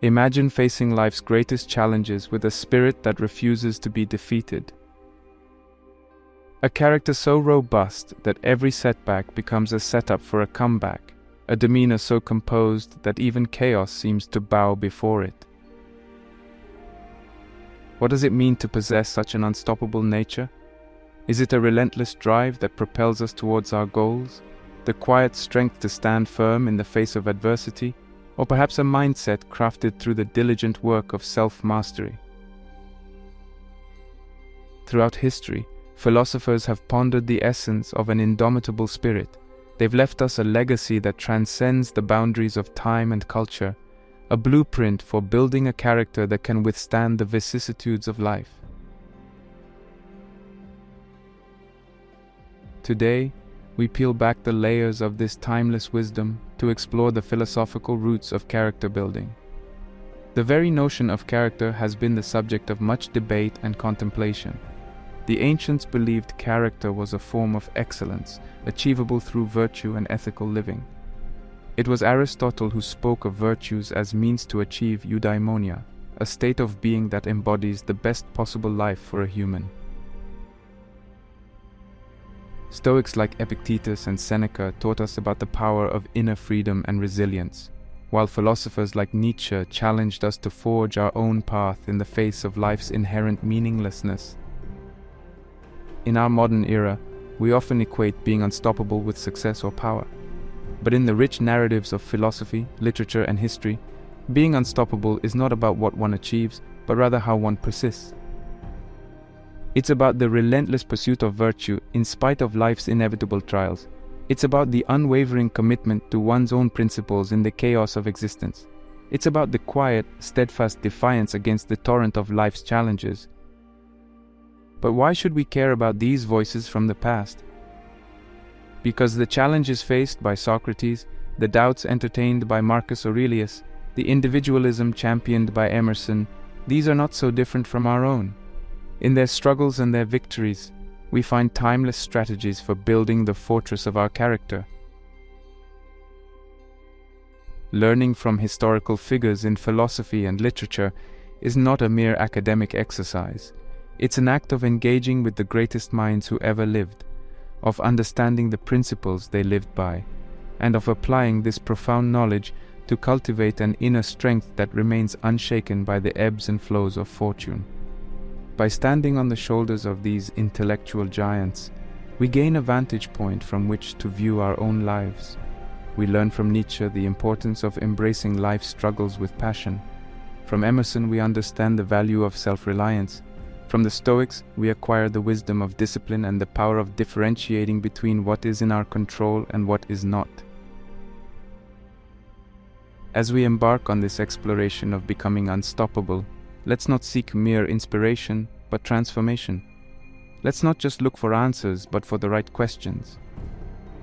Imagine facing life's greatest challenges with a spirit that refuses to be defeated. A character so robust that every setback becomes a setup for a comeback, a demeanor so composed that even chaos seems to bow before it. What does it mean to possess such an unstoppable nature? Is it a relentless drive that propels us towards our goals? The quiet strength to stand firm in the face of adversity? Or perhaps a mindset crafted through the diligent work of self-mastery? Throughout history, philosophers have pondered the essence of an indomitable spirit. They've left us a legacy that transcends the boundaries of time and culture, a blueprint for building a character that can withstand the vicissitudes of life. Today, we peel back the layers of this timeless wisdom to explore the philosophical roots of character building. The very notion of character has been the subject of much debate and contemplation. The ancients believed character was a form of excellence, achievable through virtue and ethical living. It was Aristotle who spoke of virtues as means to achieve eudaimonia, a state of being that embodies the best possible life for a human. Stoics like Epictetus and Seneca taught us about the power of inner freedom and resilience, while philosophers like Nietzsche challenged us to forge our own path in the face of life's inherent meaninglessness. In our modern era, we often equate being unstoppable with success or power. But in the rich narratives of philosophy, literature, and history, being unstoppable is not about what one achieves, but rather how one persists. It's about the relentless pursuit of virtue in spite of life's inevitable trials. It's about the unwavering commitment to one's own principles in the chaos of existence. It's about the quiet, steadfast defiance against the torrent of life's challenges. But why should we care about these voices from the past? Because the challenges faced by Socrates, the doubts entertained by Marcus Aurelius, the individualism championed by Emerson, these are not so different from our own. In their struggles and their victories, we find timeless strategies for building the fortress of our character. Learning from historical figures in philosophy and literature is not a mere academic exercise. It's an act of engaging with the greatest minds who ever lived, of understanding the principles they lived by, and of applying this profound knowledge to cultivate an inner strength that remains unshaken by the ebbs and flows of fortune. By standing on the shoulders of these intellectual giants, we gain a vantage point from which to view our own lives. We learn from Nietzsche the importance of embracing life's struggles with passion. From Emerson, we understand the value of self-reliance. From the Stoics, we acquire the wisdom of discipline and the power of differentiating between what is in our control and what is not. As we embark on this exploration of becoming unstoppable, let's not seek mere inspiration, but transformation. Let's not just look for answers, but for the right questions.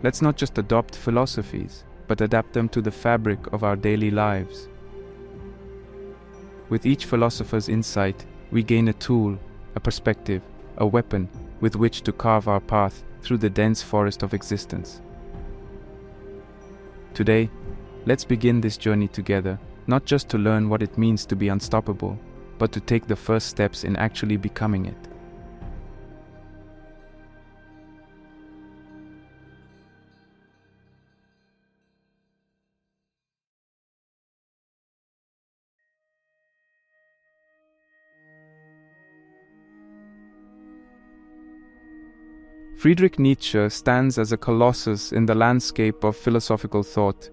Let's not just adopt philosophies, but adapt them to the fabric of our daily lives. With each philosopher's insight, we gain a tool, a perspective, a weapon with which to carve our path through the dense forest of existence. Today, let's begin this journey together, not just to learn what it means to be unstoppable, but to take the first steps in actually becoming it. Friedrich Nietzsche stands as a colossus in the landscape of philosophical thought,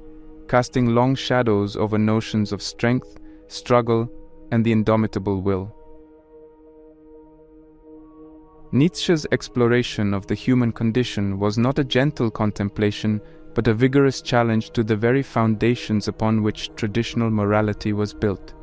casting long shadows over notions of strength, struggle, and the indomitable will. Nietzsche's exploration of the human condition was not a gentle contemplation, but a vigorous challenge to the very foundations upon which traditional morality was built.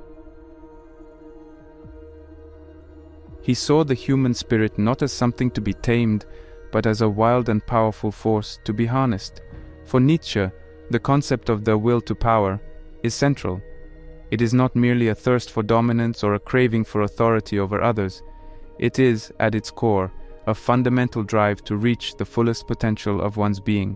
He saw the human spirit not as something to be tamed, but as a wild and powerful force to be harnessed. For Nietzsche, the concept of the will to power is central. It is not merely a thirst for dominance or a craving for authority over others. It is, at its core, a fundamental drive to reach the fullest potential of one's being.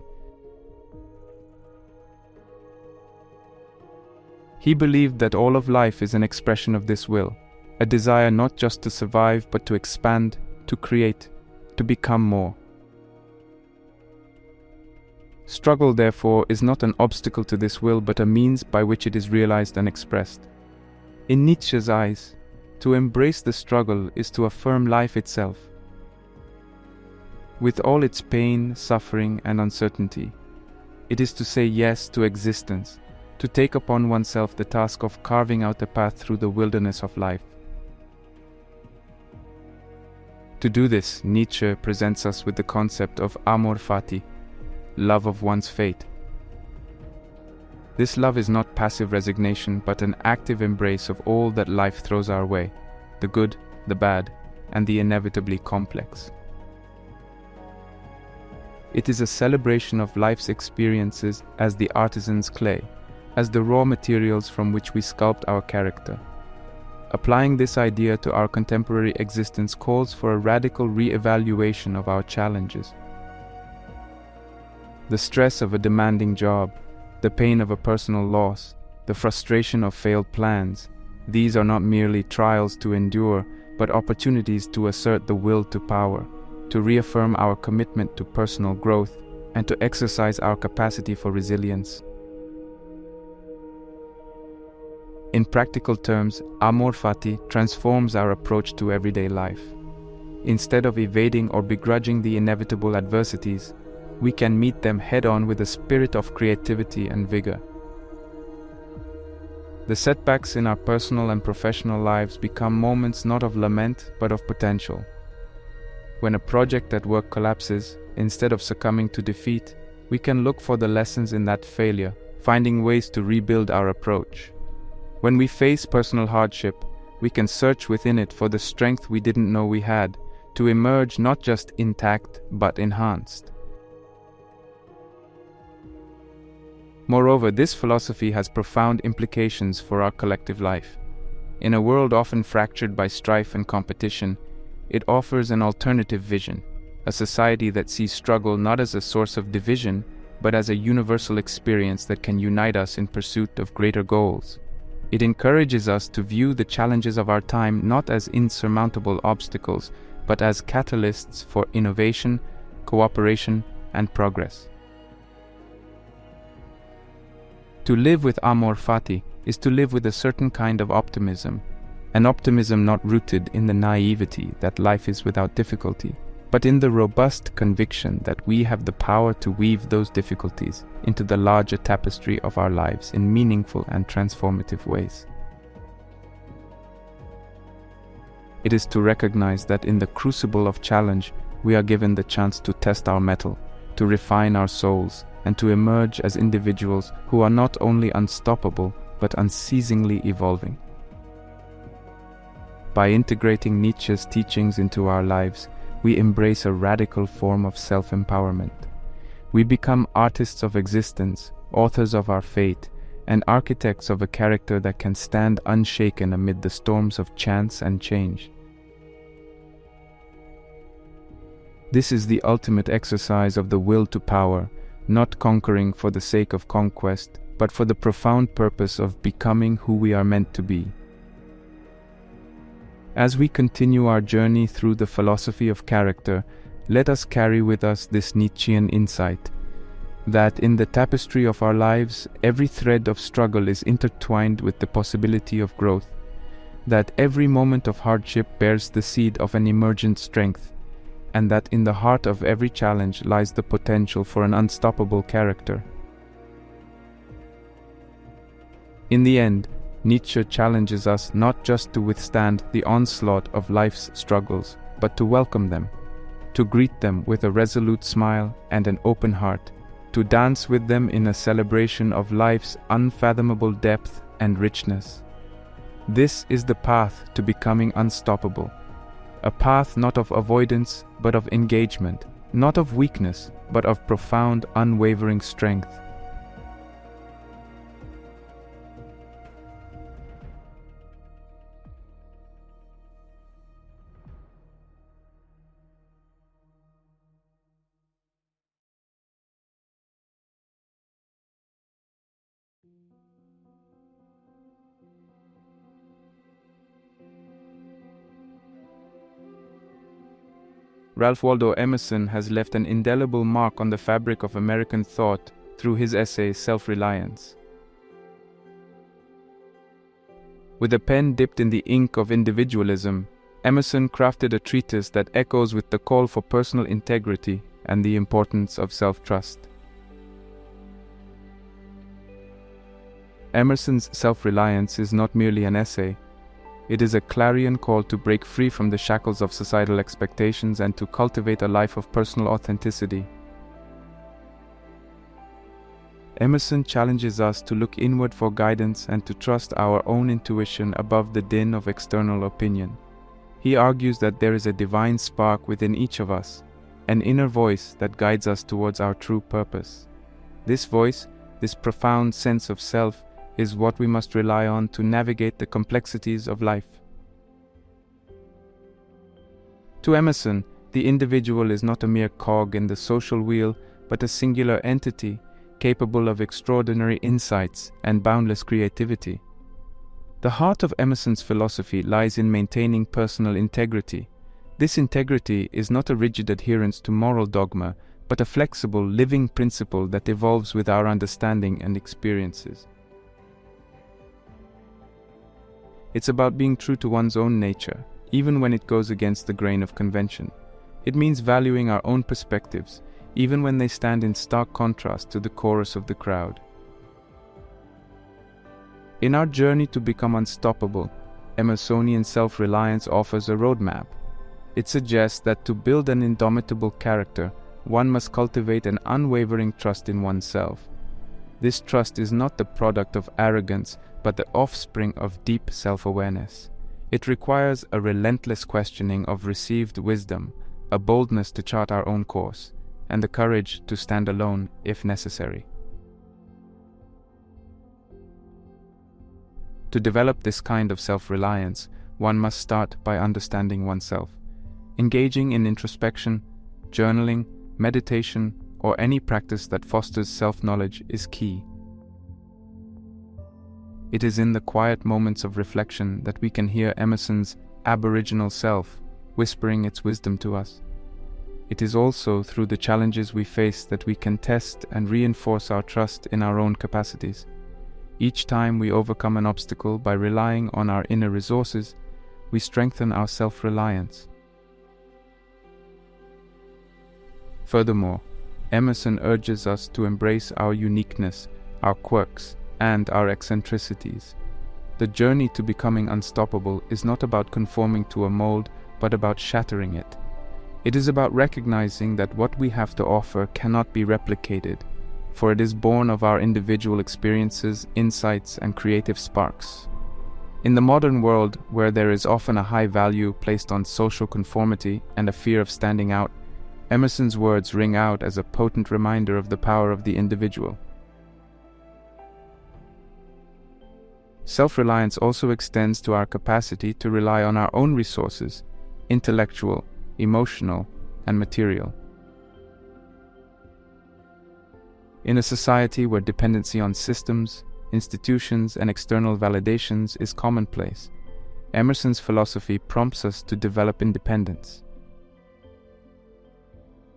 He believed that all of life is an expression of this will, a desire not just to survive but to expand, to create, to become more. Struggle, therefore, is not an obstacle to this will but a means by which it is realized and expressed. In Nietzsche's eyes, to embrace the struggle is to affirm life itself. With all its pain, suffering, and uncertainty, it is to say yes to existence, to take upon oneself the task of carving out a path through the wilderness of life. To do this, Nietzsche presents us with the concept of amor fati, love of one's fate. This love is not passive resignation, but an active embrace of all that life throws our way, the good, the bad, and the inevitably complex. It is a celebration of life's experiences as the artisan's clay, as the raw materials from which we sculpt our character. Applying this idea to our contemporary existence calls for a radical re-evaluation of our challenges. The stress of a demanding job, the pain of a personal loss, the frustration of failed plans, these are not merely trials to endure, but opportunities to assert the will to power, to reaffirm our commitment to personal growth, and to exercise our capacity for resilience. In practical terms, amor fati transforms our approach to everyday life. Instead of evading or begrudging the inevitable adversities, we can meet them head-on with a spirit of creativity and vigor. The setbacks in our personal and professional lives become moments not of lament but of potential. When a project at work collapses, instead of succumbing to defeat, we can look for the lessons in that failure, finding ways to rebuild our approach. When we face personal hardship, we can search within it for the strength we didn't know we had, to emerge not just intact but enhanced. Moreover, this philosophy has profound implications for our collective life. In a world often fractured by strife and competition, it offers an alternative vision, a society that sees struggle not as a source of division, but as a universal experience that can unite us in pursuit of greater goals. It encourages us to view the challenges of our time not as insurmountable obstacles, but as catalysts for innovation, cooperation, and progress. To live with amor fati is to live with a certain kind of optimism, an optimism not rooted in the naivety that life is without difficulty, but in the robust conviction that we have the power to weave those difficulties into the larger tapestry of our lives in meaningful and transformative ways. It is to recognize that in the crucible of challenge, we are given the chance to test our mettle, to refine our souls, and to emerge as individuals who are not only unstoppable, but unceasingly evolving. By integrating Nietzsche's teachings into our lives, we embrace a radical form of self-empowerment. We become artists of existence, authors of our fate, and architects of a character that can stand unshaken amid the storms of chance and change. This is the ultimate exercise of the will to power, not conquering for the sake of conquest, but for the profound purpose of becoming who we are meant to be. As we continue our journey through the philosophy of character, let us carry with us this Nietzschean insight, that in the tapestry of our lives, every thread of struggle is intertwined with the possibility of growth, that every moment of hardship bears the seed of an emergent strength, and that in the heart of every challenge lies the potential for an unstoppable character. In the end, Nietzsche challenges us not just to withstand the onslaught of life's struggles, but to welcome them, to greet them with a resolute smile and an open heart, to dance with them in a celebration of life's unfathomable depth and richness. This is the path to becoming unstoppable, a path not of avoidance but of engagement, not of weakness but of profound, unwavering strength. Ralph Waldo Emerson has left an indelible mark on the fabric of American thought through his essay Self-Reliance. With a pen dipped in the ink of individualism, Emerson crafted a treatise that echoes with the call for personal integrity and the importance of self-trust. Emerson's Self-Reliance is not merely an essay. It is a clarion call to break free from the shackles of societal expectations and to cultivate a life of personal authenticity. Emerson challenges us to look inward for guidance and to trust our own intuition above the din of external opinion. He argues that there is a divine spark within each of us, an inner voice that guides us towards our true purpose. This voice, this profound sense of self, is what we must rely on to navigate the complexities of life. To Emerson, the individual is not a mere cog in the social wheel, but a singular entity capable of extraordinary insights and boundless creativity. The heart of Emerson's philosophy lies in maintaining personal integrity. This integrity is not a rigid adherence to moral dogma, but a flexible, living principle that evolves with our understanding and experiences. It's about being true to one's own nature, even when it goes against the grain of convention. It means valuing our own perspectives, even when they stand in stark contrast to the chorus of the crowd. In our journey to become unstoppable, Emersonian self-reliance offers a roadmap. It suggests that to build an indomitable character, one must cultivate an unwavering trust in oneself. This trust is not the product of arrogance, but the offspring of deep self-awareness. It requires a relentless questioning of received wisdom, a boldness to chart our own course, and the courage to stand alone if necessary. To develop this kind of self-reliance, one must start by understanding oneself. Engaging in introspection, journaling, meditation, or any practice that fosters self-knowledge is key. It is in the quiet moments of reflection that we can hear Emerson's aboriginal self whispering its wisdom to us. It is also through the challenges we face that we can test and reinforce our trust in our own capacities. Each time we overcome an obstacle by relying on our inner resources, we strengthen our self-reliance. Furthermore, Emerson urges us to embrace our uniqueness, our quirks, and our eccentricities. The journey to becoming unstoppable is not about conforming to a mold, but about shattering it. It is about recognizing that what we have to offer cannot be replicated, for it is born of our individual experiences, insights, and creative sparks. In the modern world, where there is often a high value placed on social conformity and a fear of standing out, Emerson's words ring out as a potent reminder of the power of the individual. Self-reliance also extends to our capacity to rely on our own resources, intellectual, emotional, and material. In a society where dependency on systems, institutions, and external validations is commonplace, Emerson's philosophy prompts us to develop independence.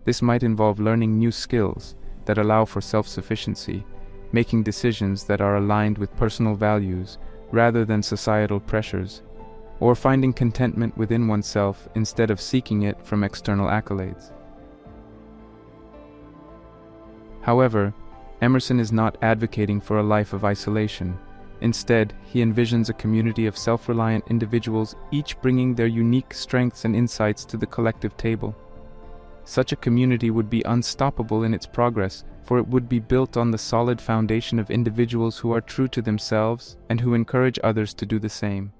This might involve learning new skills that allow for self-sufficiency, making decisions that are aligned with personal values rather than societal pressures, or finding contentment within oneself instead of seeking it from external accolades. However, Emerson is not advocating for a life of isolation. Instead, he envisions a community of self-reliant individuals, each bringing their unique strengths and insights to the collective table. Such a community would be unstoppable in its progress, for it would be built on the solid foundation of individuals who are true to themselves and who encourage others to do the same.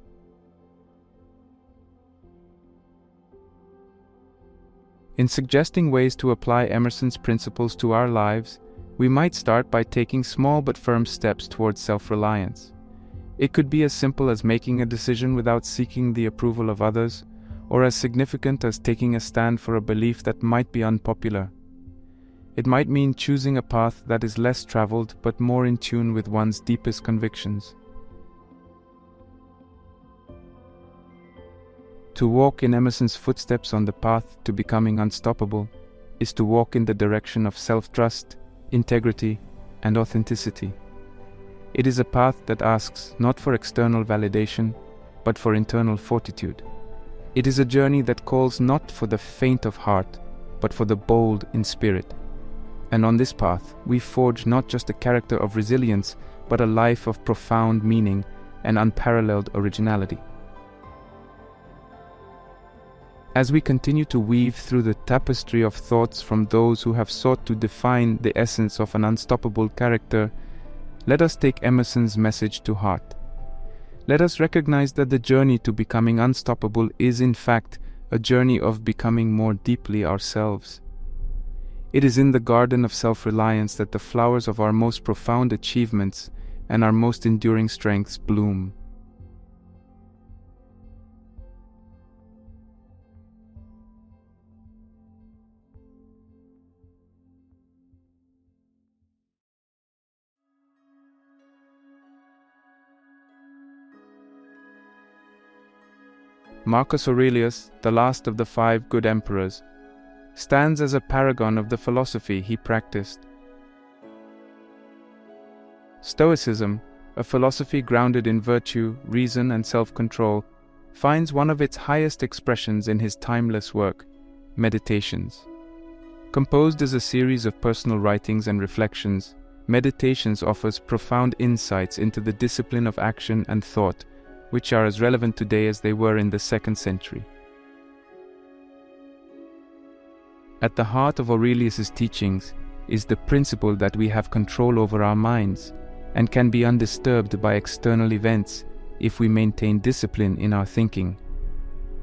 In suggesting ways to apply Emerson's principles to our lives, we might start by taking small but firm steps towards self-reliance. It could be as simple as making a decision without seeking the approval of others, or as significant as taking a stand for a belief that might be unpopular. It might mean choosing a path that is less traveled but more in tune with one's deepest convictions. To walk in Emerson's footsteps on the path to becoming unstoppable is to walk in the direction of self-trust, integrity, and authenticity. It is a path that asks not for external validation, but for internal fortitude. It is a journey that calls not for the faint of heart, but for the bold in spirit. And on this path, we forge not just a character of resilience, but a life of profound meaning and unparalleled originality. As we continue to weave through the tapestry of thoughts from those who have sought to define the essence of an unstoppable character, let us take Emerson's message to heart. Let us recognize that the journey to becoming unstoppable is in fact a journey of becoming more deeply ourselves. It is in the garden of self-reliance that the flowers of our most profound achievements and our most enduring strengths bloom. Marcus Aurelius, the last of the 5 good emperors, stands as a paragon of the philosophy he practiced. Stoicism, a philosophy grounded in virtue, reason, and self-control, finds one of its highest expressions in his timeless work, Meditations. Composed as a series of personal writings and reflections, Meditations offers profound insights into the discipline of action and thought, which are as relevant today as they were in the 2nd century. At the heart of Aurelius's teachings is the principle that we have control over our minds and can be undisturbed by external events if we maintain discipline in our thinking.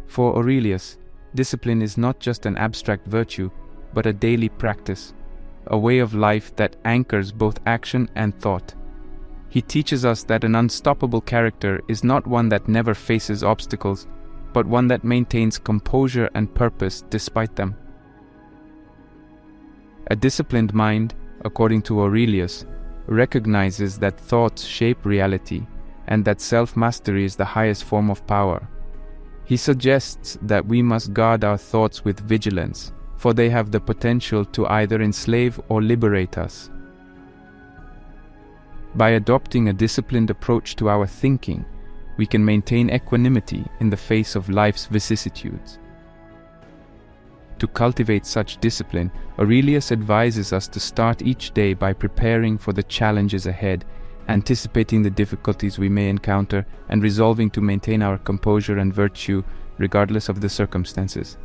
For Aurelius, discipline is not just an abstract virtue, but a daily practice, a way of life that anchors both action and thought. He teaches us that an unstoppable character is not one that never faces obstacles, but one that maintains composure and purpose despite them. A disciplined mind, according to Aurelius, recognizes that thoughts shape reality and that self-mastery is the highest form of power. He suggests that we must guard our thoughts with vigilance, for they have the potential to either enslave or liberate us. By adopting a disciplined approach to our thinking, we can maintain equanimity in the face of life's vicissitudes. To cultivate such discipline, Aurelius advises us to start each day by preparing for the challenges ahead, anticipating the difficulties we may encounter, and resolving to maintain our composure and virtue regardless of the circumstances.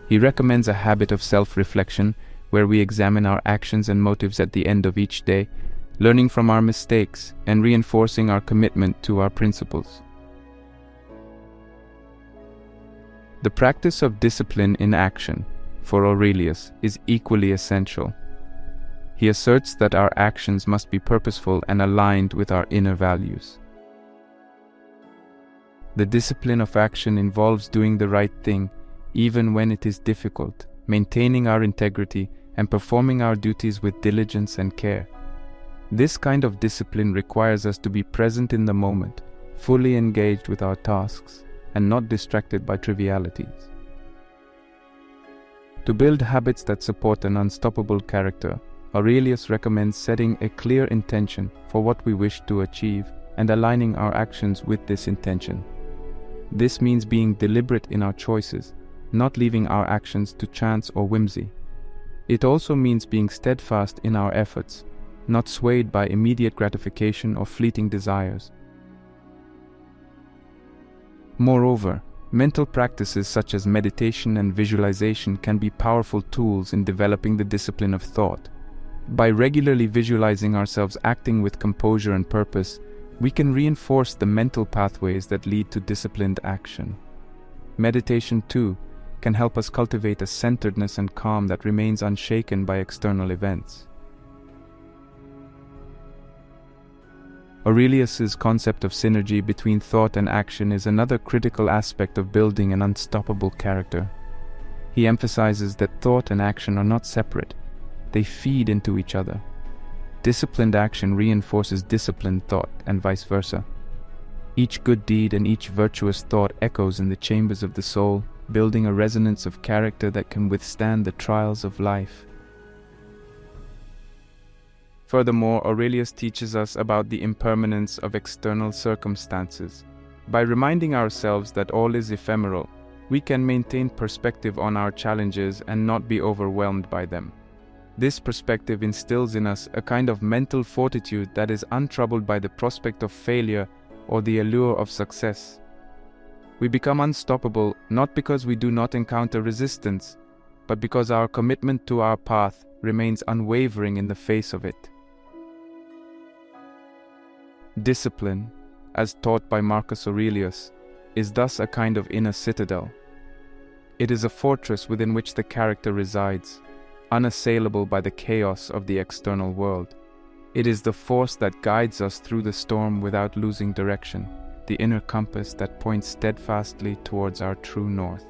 He recommends a habit of self-reflection, where we examine our actions and motives at the end of each day, learning from our mistakes and reinforcing our commitment to our principles. The practice of discipline in action, for Aurelius, is equally essential. He asserts that our actions must be purposeful and aligned with our inner values. The discipline of action involves doing the right thing, even when it is difficult, maintaining our integrity, and performing our duties with diligence and care. This kind of discipline requires us to be present in the moment, fully engaged with our tasks, and not distracted by trivialities. To build habits that support an unstoppable character, Aurelius recommends setting a clear intention for what we wish to achieve and aligning our actions with this intention. This means being deliberate in our choices, not leaving our actions to chance or whimsy. It also means being steadfast in our efforts, not swayed by immediate gratification or fleeting desires. Moreover, mental practices such as meditation and visualization can be powerful tools in developing the discipline of thought. By regularly visualizing ourselves acting with composure and purpose, we can reinforce the mental pathways that lead to disciplined action. Meditation, too, can help us cultivate a centeredness and calm that remains unshaken by external events. Aurelius's concept of synergy between thought and action is another critical aspect of building an unstoppable character. He emphasizes that thought and action are not separate. They feed into each other. Disciplined action reinforces disciplined thought and vice versa. Each good deed and each virtuous thought echoes in the chambers of the soul, building a resonance of character that can withstand the trials of life. Furthermore, Aurelius teaches us about the impermanence of external circumstances. By reminding ourselves that all is ephemeral, we can maintain perspective on our challenges and not be overwhelmed by them. This perspective instills in us a kind of mental fortitude that is untroubled by the prospect of failure or the allure of success. We become unstoppable not because we do not encounter resistance, but because our commitment to our path remains unwavering in the face of it. Discipline, as taught by Marcus Aurelius, is thus a kind of inner citadel. It is a fortress within which the character resides, unassailable by the chaos of the external world. It is the force that guides us through the storm without losing direction, the inner compass that points steadfastly towards our true north.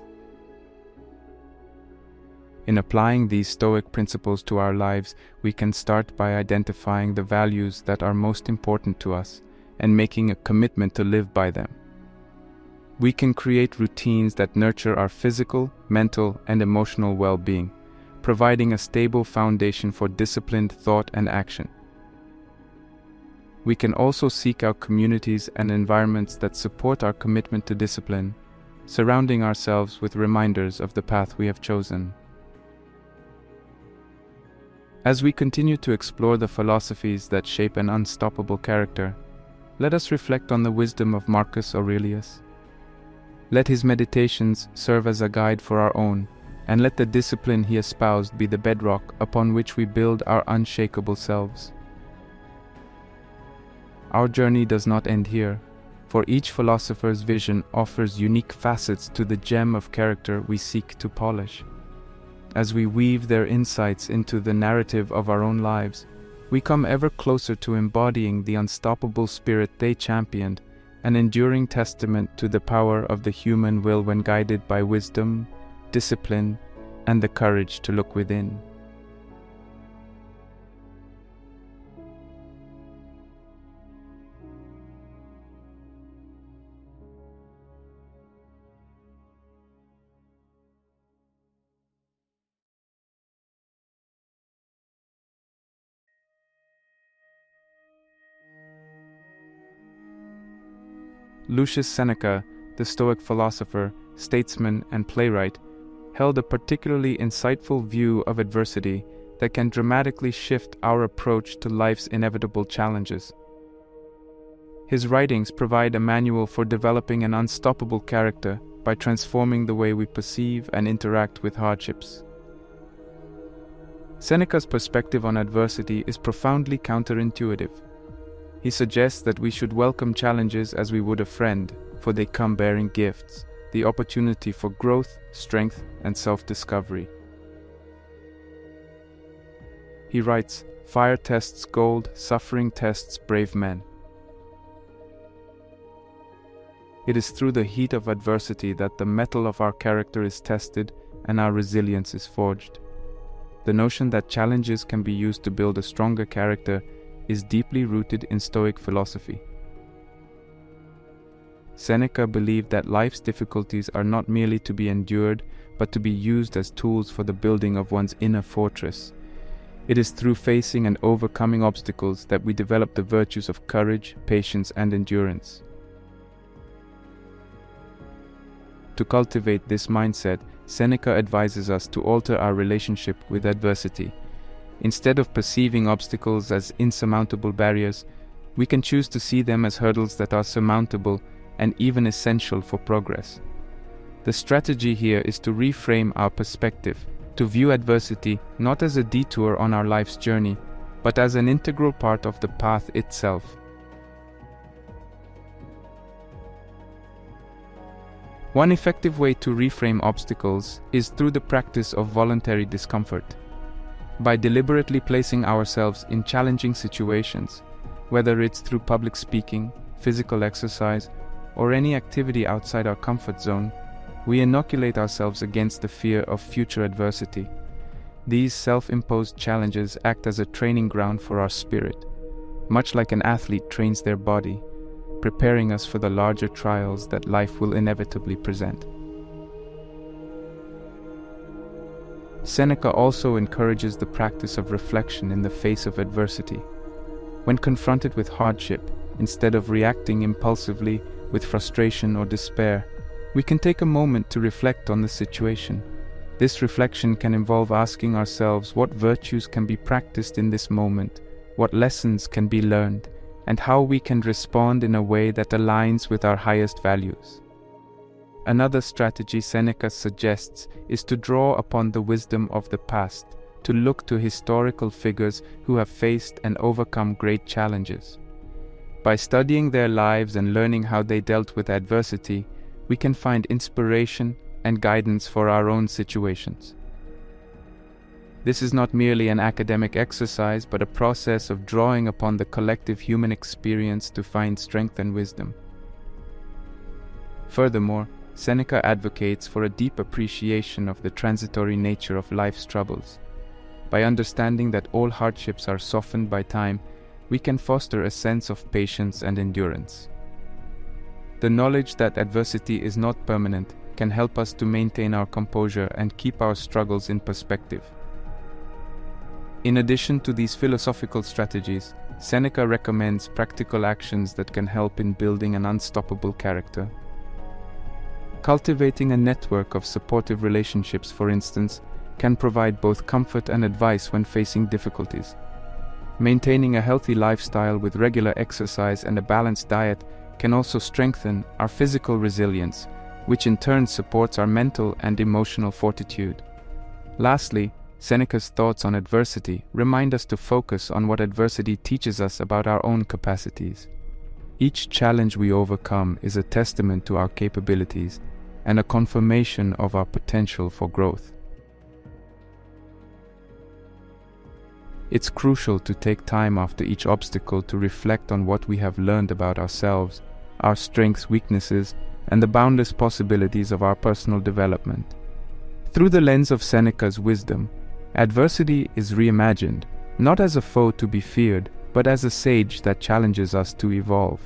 In applying these Stoic principles to our lives, we can start by identifying the values that are most important to us and making a commitment to live by them. We can create routines that nurture our physical, mental, and emotional well-being, providing a stable foundation for disciplined thought and action. We can also seek out communities and environments that support our commitment to discipline, surrounding ourselves with reminders of the path we have chosen. As we continue to explore the philosophies that shape an unstoppable character, let us reflect on the wisdom of Marcus Aurelius. Let his meditations serve as a guide for our own, and let the discipline he espoused be the bedrock upon which we build our unshakable selves. Our journey does not end here, for each philosopher's vision offers unique facets to the gem of character we seek to polish. As we weave their insights into the narrative of our own lives, we come ever closer to embodying the unstoppable spirit they championed, an enduring testament to the power of the human will when guided by wisdom, discipline, and the courage to look within. Lucius Seneca, the Stoic philosopher, statesman, and playwright, held a particularly insightful view of adversity that can dramatically shift our approach to life's inevitable challenges. His writings provide a manual for developing an unstoppable character by transforming the way we perceive and interact with hardships. Seneca's perspective on adversity is profoundly counterintuitive. He suggests that we should welcome challenges as we would a friend, for they come bearing gifts, the opportunity for growth, strength, and self-discovery. He writes, "Fire tests gold, suffering tests brave men." It is through the heat of adversity that the metal of our character is tested and our resilience is forged. The notion that challenges can be used to build a stronger character is deeply rooted in Stoic philosophy. Seneca believed that life's difficulties are not merely to be endured, but to be used as tools for the building of one's inner fortress. It is through facing and overcoming obstacles that we develop the virtues of courage, patience, and endurance. To cultivate this mindset, Seneca advises us to alter our relationship with adversity. Instead of perceiving obstacles as insurmountable barriers, we can choose to see them as hurdles that are surmountable and even essential for progress. The strategy here is to reframe our perspective, to view adversity not as a detour on our life's journey, but as an integral part of the path itself. One effective way to reframe obstacles is through the practice of voluntary discomfort. By deliberately placing ourselves in challenging situations, whether it's through public speaking, physical exercise, or any activity outside our comfort zone, we inoculate ourselves against the fear of future adversity. These self-imposed challenges act as a training ground for our spirit, much like an athlete trains their body. preparing us for the larger trials that life will inevitably present. Seneca also encourages the practice of reflection in the face of adversity. When confronted with hardship, instead of reacting impulsively with frustration or despair, we can take a moment to reflect on the situation. This reflection can involve asking ourselves what virtues can be practiced in this moment, what lessons can be learned, and how we can respond in a way that aligns with our highest values. Another strategy Seneca suggests is to draw upon the wisdom of the past, to look to historical figures who have faced and overcome great challenges. By studying their lives and learning how they dealt with adversity, we can find inspiration and guidance for our own situations. This is not merely an academic exercise, but a process of drawing upon the collective human experience to find strength and wisdom. Furthermore, Seneca advocates for a deep appreciation of the transitory nature of life's troubles. By understanding that all hardships are softened by time, we can foster a sense of patience and endurance. The knowledge that adversity is not permanent can help us to maintain our composure and keep our struggles in perspective. In addition to these philosophical strategies, Seneca recommends practical actions that can help in building an unstoppable character. Cultivating a network of supportive relationships, for instance, can provide both comfort and advice when facing difficulties. Maintaining a healthy lifestyle with regular exercise and a balanced diet can also strengthen our physical resilience, which in turn supports our mental and emotional fortitude. Lastly, Seneca's thoughts on adversity remind us to focus on what adversity teaches us about our own capacities. Each challenge we overcome is a testament to our capabilities and a confirmation of our potential for growth. It's crucial to take time after each obstacle to reflect on what we have learned about ourselves, our strengths, weaknesses, and the boundless possibilities of our personal development. Through the lens of Seneca's wisdom, adversity is reimagined, not as a foe to be feared, but as a sage that challenges us to evolve.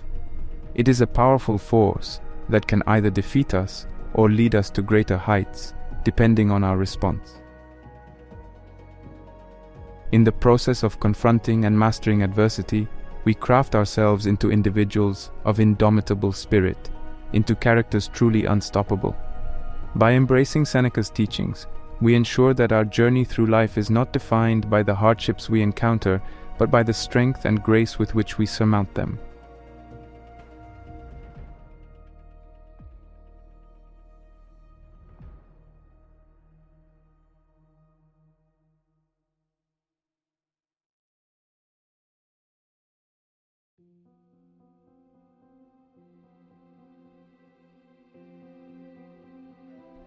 It is a powerful force that can either defeat us or lead us to greater heights, depending on our response. In the process of confronting and mastering adversity, we craft ourselves into individuals of indomitable spirit, into characters truly unstoppable. By embracing Seneca's teachings, we ensure that our journey through life is not defined by the hardships we encounter, but by the strength and grace with which we surmount them.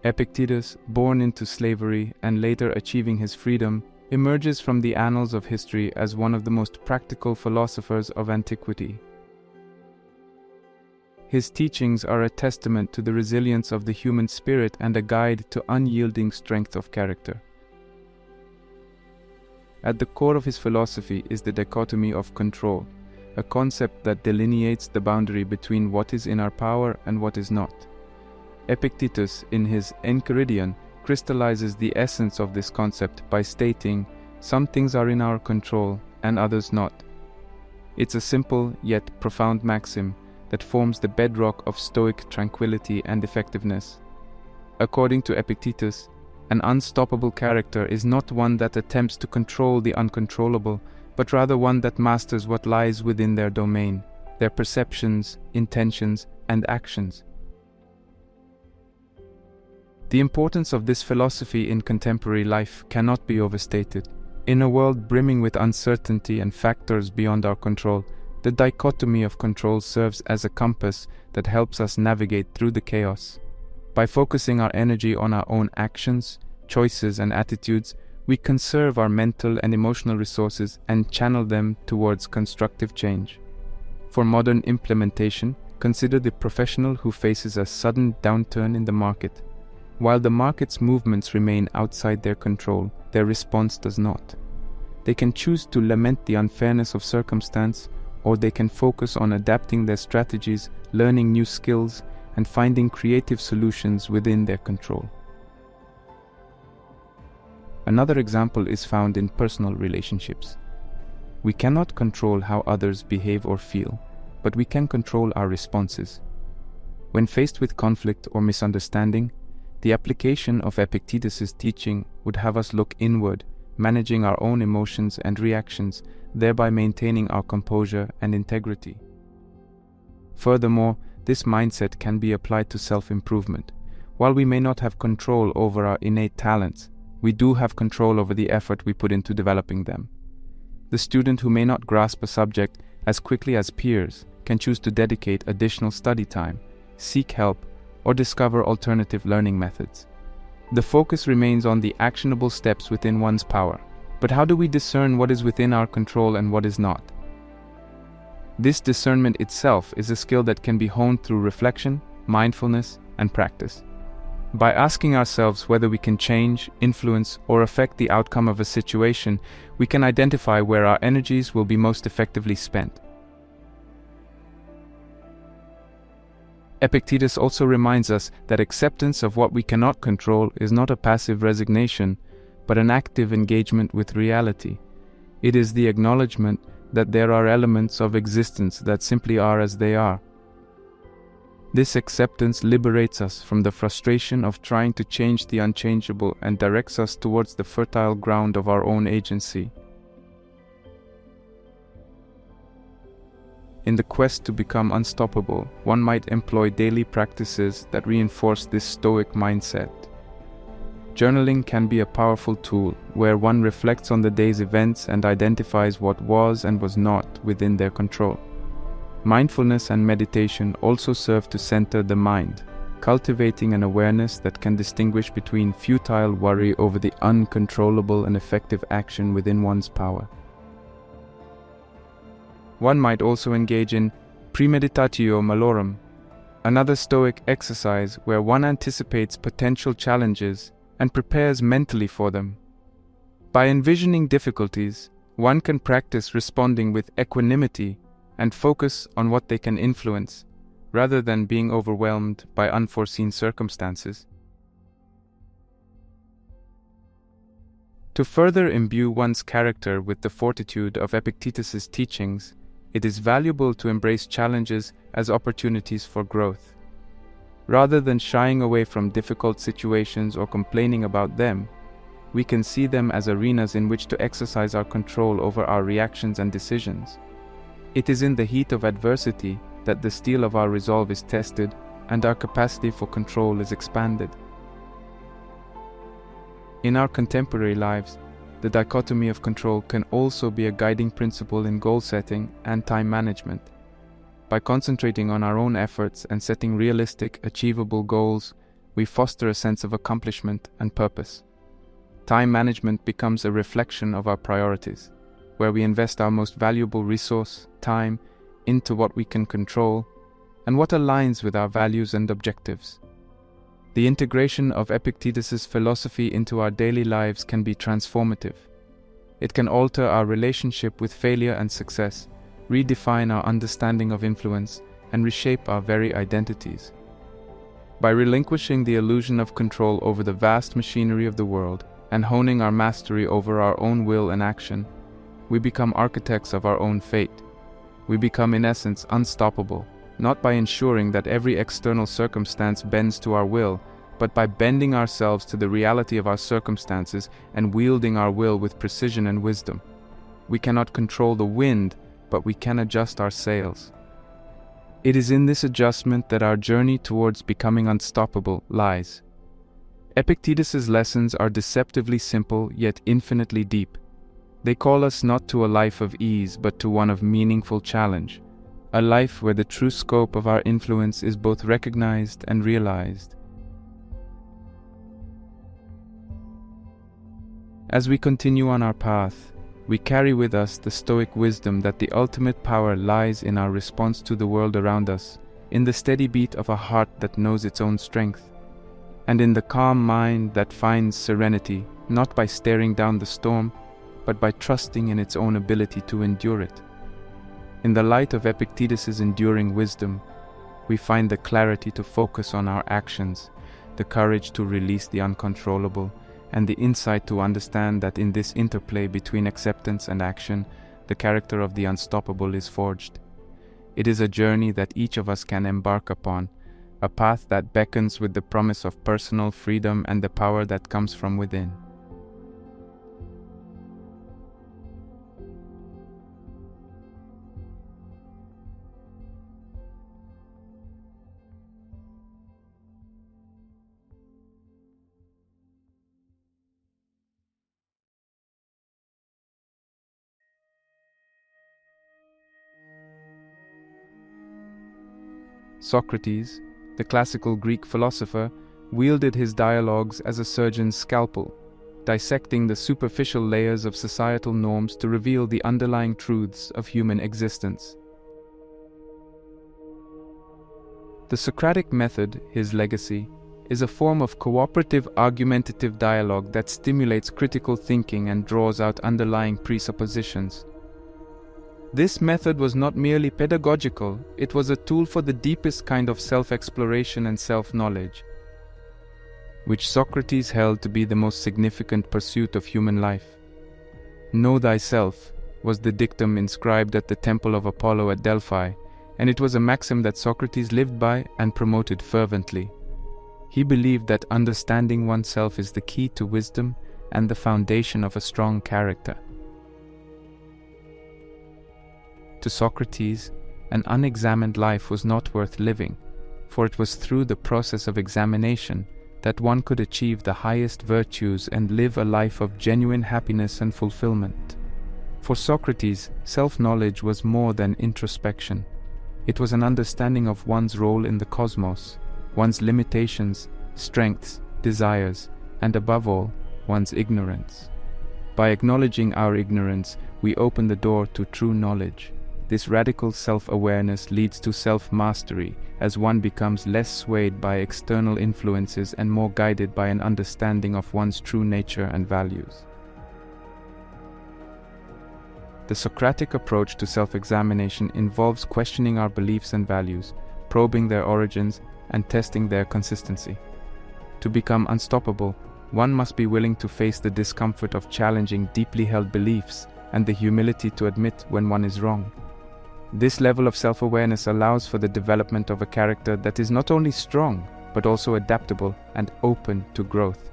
Epictetus, born into slavery and later achieving his freedom, emerges from the annals of history as one of the most practical philosophers of antiquity. His teachings are a testament to the resilience of the human spirit and a guide to unyielding strength of character. At the core of his philosophy is the dichotomy of control, a concept that delineates the boundary between what is in our power and what is not. Epictetus, in his Enchiridion, crystallizes the essence of this concept by stating, "Some things are in our control and others not." It's a simple yet profound maxim that forms the bedrock of Stoic tranquility and effectiveness. According to Epictetus, an unstoppable character is not one that attempts to control the uncontrollable, but rather one that masters what lies within their domain, their perceptions, intentions, and actions. The importance of this philosophy in contemporary life cannot be overstated. In a world brimming with uncertainty and factors beyond our control, the dichotomy of control serves as a compass that helps us navigate through the chaos. By focusing our energy on our own actions, choices, and attitudes, we conserve our mental and emotional resources and channel them towards constructive change. For modern implementation, consider the professional who faces a sudden downturn in the market. While the market's movements remain outside their control, their response does not. They can choose to lament the unfairness of circumstance or they can focus on adapting their strategies, learning new skills, and finding creative solutions within their control. Another example is found in personal relationships. We cannot control how others behave or feel, but we can control our responses. When faced with conflict or misunderstanding, the application of Epictetus' teaching would have us look inward, managing our own emotions and reactions, thereby maintaining our composure and integrity. Furthermore, this mindset can be applied to self-improvement. While we may not have control over our innate talents, we do have control over the effort we put into developing them. The student who may not grasp a subject as quickly as peers can choose to dedicate additional study time, seek help, or discover alternative learning methods. The focus remains on the actionable steps within one's power. But how do we discern what is within our control and what is not? This discernment itself is a skill that can be honed through reflection, mindfulness, and practice. By asking ourselves whether we can change, influence, or affect the outcome of a situation, we can identify where our energies will be most effectively spent. Epictetus also reminds us that acceptance of what we cannot control is not a passive resignation, but an active engagement with reality. It is the acknowledgement that there are elements of existence that simply are as they are. This acceptance liberates us from the frustration of trying to change the unchangeable and directs us towards the fertile ground of our own agency. In the quest to become unstoppable, one might employ daily practices that reinforce this Stoic mindset. Journaling can be a powerful tool where one reflects on the day's events and identifies what was and was not within their control. Mindfulness and meditation also serve to center the mind, cultivating an awareness that can distinguish between futile worry over the uncontrollable and effective action within one's power. One might also engage in premeditatio malorum, another Stoic exercise where one anticipates potential challenges and prepares mentally for them. By envisioning difficulties, one can practice responding with equanimity and focus on what they can influence, rather than being overwhelmed by unforeseen circumstances. To further imbue one's character with the fortitude of Epictetus' teachings, it is valuable to embrace challenges as opportunities for growth. Rather than shying away from difficult situations or complaining about them, we can see them as arenas in which to exercise our control over our reactions and decisions. It is in the heat of adversity that the steel of our resolve is tested and our capacity for control is expanded. In our contemporary lives, the dichotomy of control can also be a guiding principle in goal setting and time management. By concentrating on our own efforts and setting realistic, achievable goals, we foster a sense of accomplishment and purpose. Time management becomes a reflection of our priorities, where we invest our most valuable resource, time, into what we can control and what aligns with our values and objectives. The integration of Epictetus' philosophy into our daily lives can be transformative. It can alter our relationship with failure and success, redefine our understanding of influence, and reshape our very identities. By relinquishing the illusion of control over the vast machinery of the world and honing our mastery over our own will and action, we become architects of our own fate. We become in essence unstoppable, not by ensuring that every external circumstance bends to our will, but by bending ourselves to the reality of our circumstances and wielding our will with precision and wisdom. We cannot control the wind, but we can adjust our sails. It is in this adjustment that our journey towards becoming unstoppable lies. Epictetus' lessons are deceptively simple yet infinitely deep. They call us not to a life of ease, but to one of meaningful challenge, a life where the true scope of our influence is both recognized and realized. As we continue on our path, we carry with us the Stoic wisdom that the ultimate power lies in our response to the world around us, in the steady beat of a heart that knows its own strength, and in the calm mind that finds serenity, not by staring down the storm, but by trusting in its own ability to endure it. In the light of Epictetus's enduring wisdom, we find the clarity to focus on our actions, the courage to release the uncontrollable, and the insight to understand that in this interplay between acceptance and action, the character of the unstoppable is forged. It is a journey that each of us can embark upon, a path that beckons with the promise of personal freedom and the power that comes from within. Socrates, the classical Greek philosopher, wielded his dialogues as a surgeon's scalpel, dissecting the superficial layers of societal norms to reveal the underlying truths of human existence. The Socratic method, his legacy, is a form of cooperative argumentative dialogue that stimulates critical thinking and draws out underlying presuppositions. This method was not merely pedagogical, it was a tool for the deepest kind of self-exploration and self-knowledge, which Socrates held to be the most significant pursuit of human life. Know thyself was the dictum inscribed at the temple of Apollo at Delphi, and it was a maxim that Socrates lived by and promoted fervently. He believed that understanding oneself is the key to wisdom and the foundation of a strong character. To Socrates, an unexamined life was not worth living, for it was through the process of examination that one could achieve the highest virtues and live a life of genuine happiness and fulfillment. For Socrates, self-knowledge was more than introspection. It was an understanding of one's role in the cosmos, one's limitations, strengths, desires, and above all, one's ignorance. By acknowledging our ignorance, we open the door to true knowledge. This radical self-awareness leads to self-mastery as one becomes less swayed by external influences and more guided by an understanding of one's true nature and values. The Socratic approach to self-examination involves questioning our beliefs and values, probing their origins, and testing their consistency. To become unstoppable, one must be willing to face the discomfort of challenging deeply held beliefs and the humility to admit when one is wrong. This level of self-awareness allows for the development of a character that is not only strong, but also adaptable and open to growth.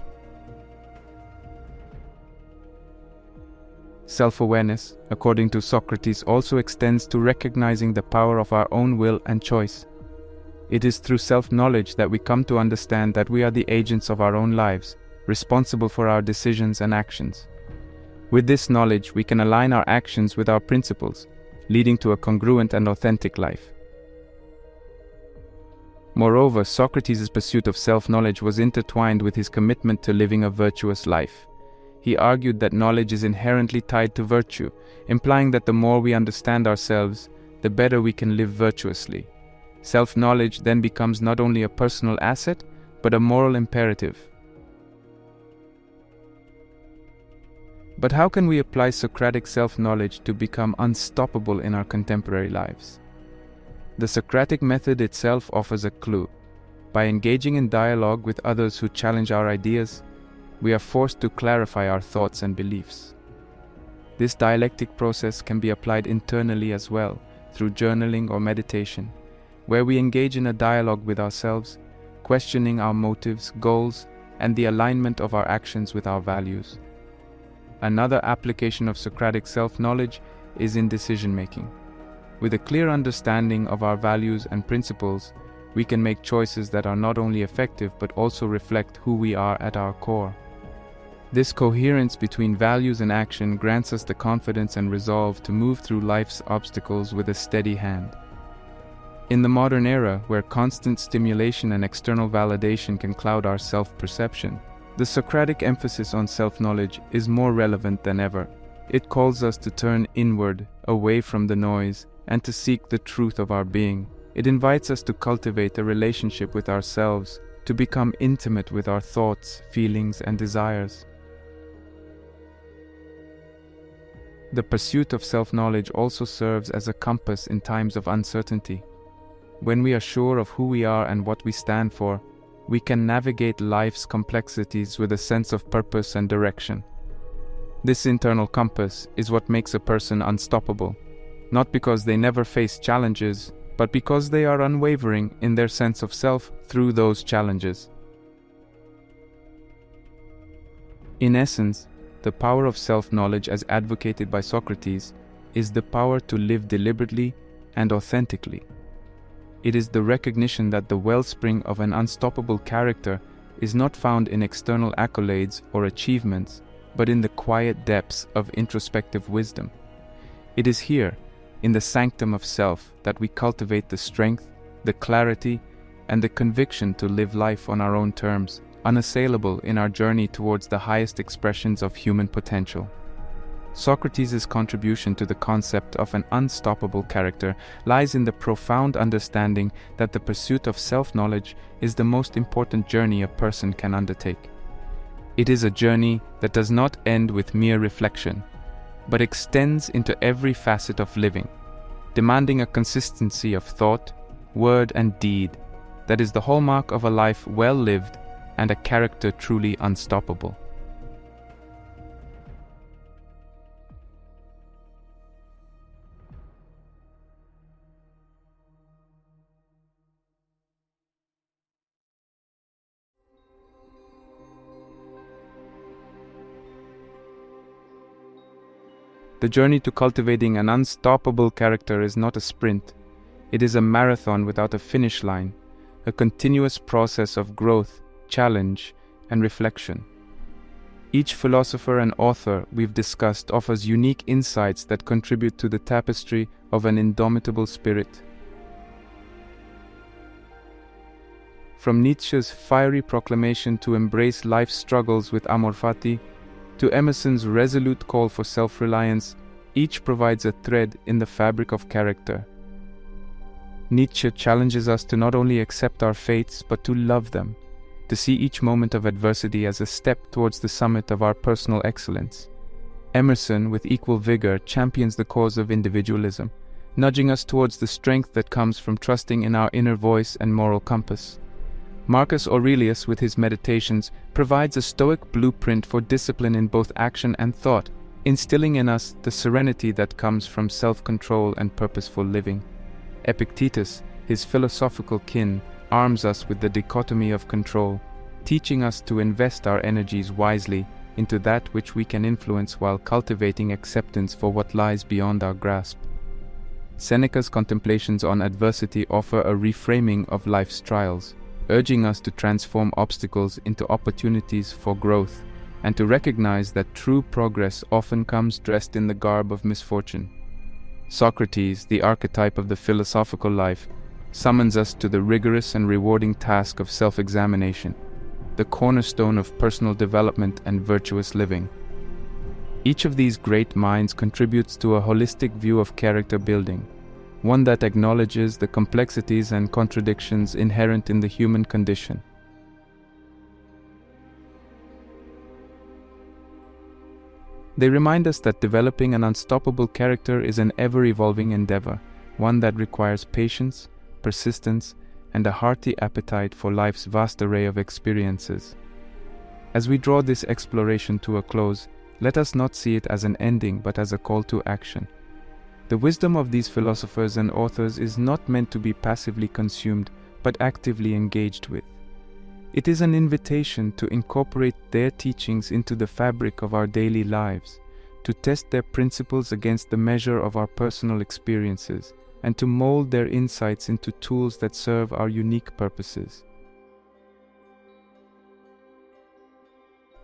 Self-awareness, according to Socrates, also extends to recognizing the power of our own will and choice. It is through self-knowledge that we come to understand that we are the agents of our own lives, responsible for our decisions and actions. With this knowledge, we can align our actions with our principles, leading to a congruent and authentic life. Moreover, Socrates' pursuit of self-knowledge was intertwined with his commitment to living a virtuous life. He argued that knowledge is inherently tied to virtue, implying that the more we understand ourselves, the better we can live virtuously. Self-knowledge then becomes not only a personal asset, but a moral imperative. But how can we apply Socratic self-knowledge to become unstoppable in our contemporary lives? The Socratic method itself offers a clue. By engaging in dialogue with others who challenge our ideas, we are forced to clarify our thoughts and beliefs. This dialectic process can be applied internally as well, through journaling or meditation, where we engage in a dialogue with ourselves, questioning our motives, goals, and the alignment of our actions with our values. Another application of Socratic self-knowledge is in decision-making. With a clear understanding of our values and principles, we can make choices that are not only effective but also reflect who we are at our core. This coherence between values and action grants us the confidence and resolve to move through life's obstacles with a steady hand. In the modern era, where constant stimulation and external validation can cloud our self-perception, the Socratic emphasis on self-knowledge is more relevant than ever. It calls us to turn inward, away from the noise, and to seek the truth of our being. It invites us to cultivate a relationship with ourselves, to become intimate with our thoughts, feelings, and desires. The pursuit of self-knowledge also serves as a compass in times of uncertainty. When we are sure of who we are and what we stand for, we can navigate life's complexities with a sense of purpose and direction. This internal compass is what makes a person unstoppable, not because they never face challenges, but because they are unwavering in their sense of self through those challenges. In essence, the power of self-knowledge as advocated by Socrates is the power to live deliberately and authentically. It is the recognition that the wellspring of an unstoppable character is not found in external accolades or achievements, but in the quiet depths of introspective wisdom. It is here, in the sanctum of self, that we cultivate the strength, the clarity, and the conviction to live life on our own terms, unassailable in our journey towards the highest expressions of human potential. Socrates' contribution to the concept of an unstoppable character lies in the profound understanding that the pursuit of self-knowledge is the most important journey a person can undertake. It is a journey that does not end with mere reflection, but extends into every facet of living, demanding a consistency of thought, word, and deed that is the hallmark of a life well lived and a character truly unstoppable. The journey to cultivating an unstoppable character is not a sprint. It is a marathon without a finish line, a continuous process of growth, challenge, and reflection. Each philosopher and author we've discussed offers unique insights that contribute to the tapestry of an indomitable spirit. From Nietzsche's fiery proclamation to embrace life's struggles with amor fati, to Emerson's resolute call for self-reliance, each provides a thread in the fabric of character. Nietzsche challenges us to not only accept our fates, but to love them, to see each moment of adversity as a step towards the summit of our personal excellence. Emerson, with equal vigor, champions the cause of individualism, nudging us towards the strength that comes from trusting in our inner voice and moral compass. Marcus Aurelius, with his meditations, provides a Stoic blueprint for discipline in both action and thought, instilling in us the serenity that comes from self-control and purposeful living. Epictetus, his philosophical kin, arms us with the dichotomy of control, teaching us to invest our energies wisely into that which we can influence while cultivating acceptance for what lies beyond our grasp. Seneca's contemplations on adversity offer a reframing of life's trials, urging us to transform obstacles into opportunities for growth and to recognize that true progress often comes dressed in the garb of misfortune. Socrates, the archetype of the philosophical life, summons us to the rigorous and rewarding task of self-examination, the cornerstone of personal development and virtuous living. Each of these great minds contributes to a holistic view of character building, one that acknowledges the complexities and contradictions inherent in the human condition. They remind us that developing an unstoppable character is an ever-evolving endeavor, one that requires patience, persistence, and a hearty appetite for life's vast array of experiences. As we draw this exploration to a close, let us not see it as an ending but as a call to action. The wisdom of these philosophers and authors is not meant to be passively consumed, but actively engaged with. It is an invitation to incorporate their teachings into the fabric of our daily lives, to test their principles against the measure of our personal experiences, and to mold their insights into tools that serve our unique purposes.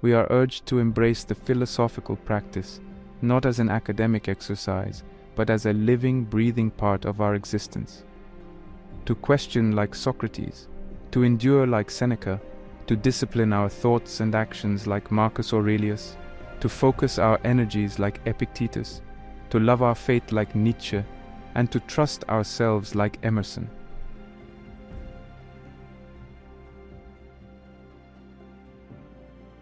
We are urged to embrace the philosophical practice, not as an academic exercise, but as a living, breathing part of our existence. To question like Socrates, to endure like Seneca, to discipline our thoughts and actions like Marcus Aurelius, to focus our energies like Epictetus, to love our fate like Nietzsche, and to trust ourselves like Emerson.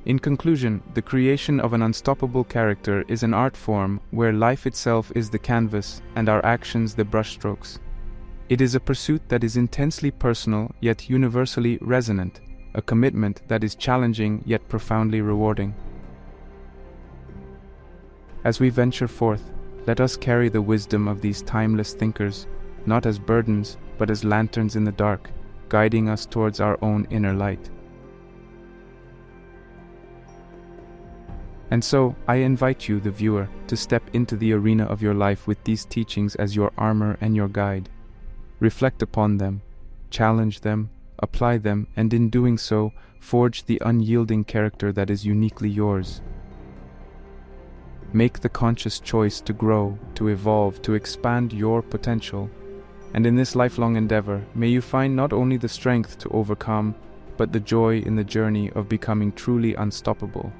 In conclusion, the creation of an unstoppable character is an art form where life itself is the canvas and our actions the brushstrokes. It is a pursuit that is intensely personal yet universally resonant, a commitment that is challenging yet profoundly rewarding. As we venture forth, let us carry the wisdom of these timeless thinkers, not as burdens, but as lanterns in the dark, guiding us towards our own inner light. And so, I invite you, the viewer, to step into the arena of your life with these teachings as your armor and your guide. Reflect upon them, challenge them, apply them, and in doing so, forge the unyielding character that is uniquely yours. Make the conscious choice to grow, to evolve, to expand your potential. And in this lifelong endeavor, may you find not only the strength to overcome, but the joy in the journey of becoming truly unstoppable.